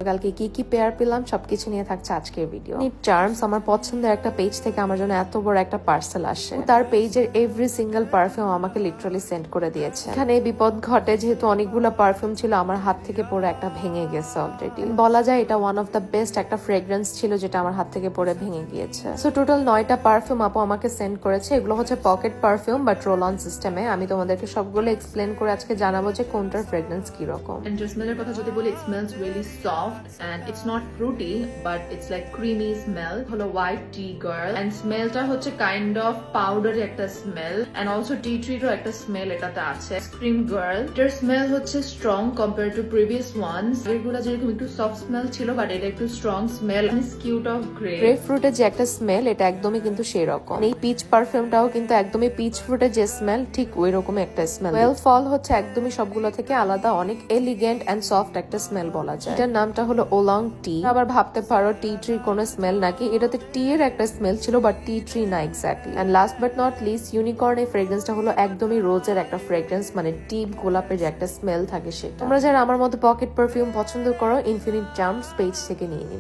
গতকালকে কি কি পেয়ার পেলাম সবকিছু নিয়ে থাকছে আজকের ভিডিও। নিট চার্মস আমার পছন্দের একটা পেজ থেকে আমার জন্য এত বড় একটা পার্সেল আসে। তার পেজের এভরি সিঙ্গেল পারফিউম আমাকে লিটারালি সেন্ড করে দিয়েছে। এখানে বিপদ ঘটে, যেহেতু অনেকগুলো পারফিউম ছিল আমার হাত থেকে পড়ে একটা ভেঙে গেছে অলরেডি। বলা যায় এটা ওয়ান অফ দ্য বেস্ট একটা ফ্রেগ্রেন্স ছিল যেটা আমার হাত থেকে পড়ে ভেঙে গিয়েছে। সো টোটাল 9টা পারফিউম আপু আমাকে সেন্ড করেছে। এগুলো হচ্ছে pocket perfume but roll on সিস্টেমে। আমি তোমাদেরকে সবগুলো এক্সপ্লেন করে আজকে জানাবো যে কোনটার ফ্রেগ্রেন্স কি রকম। And smell কথা যদি বলি, it smells really soft and it's not fruity but it's like creamy smell. হলো white tea girl and স্মেলটা হচ্ছে kind of powdery একটা smell and also tea tree এর একটা স্মেল এটাতে আছে। Scream girl এটার স্মেল হচ্ছে strong compared to previous ones. এগুলা যেরকম একটু সফট স্মেল ছিল বাট এটা একটু স্ট্রং স্মেল। স্কিউট অফ গ্রেপ ফ্রুটের যে একটা স্মেল এটা একদমই কিন্তু সেই রকম। এই পিচ পারফিউমটাও কিন্তু একদমই পিচ ফ্রুটের যে স্মেল ঠিক ওই রকম একটা স্মেল। ওয়েল ফল হচ্ছে একদমই সবগুলো থেকে আলাদা, অনেক এলিগেন্ট এন্ড সফট একটা স্মেল বলা যায়। এটার নামটা হলো ওলং টি। আবার ভাবতে পারো টি ট্রির কোনো স্মেল নাকি, এটাতে টি এর একটা স্মেল ছিল বাট টি ট্রি না exactly. And last but not least unicorn এই ফ্রেগ্রেন্সটা হলো একদমই রোজের একটা ফ্রেগ্রেন্স, মানে টিপ গোলাপের যে একটা স্মেল থাকে সেটা। তোমরা যারা আমার মতো পকেট পারফিউম পছন্দ করো, ইনফিনিট চার্মস পেজ থেকে নিয়ে নিবে।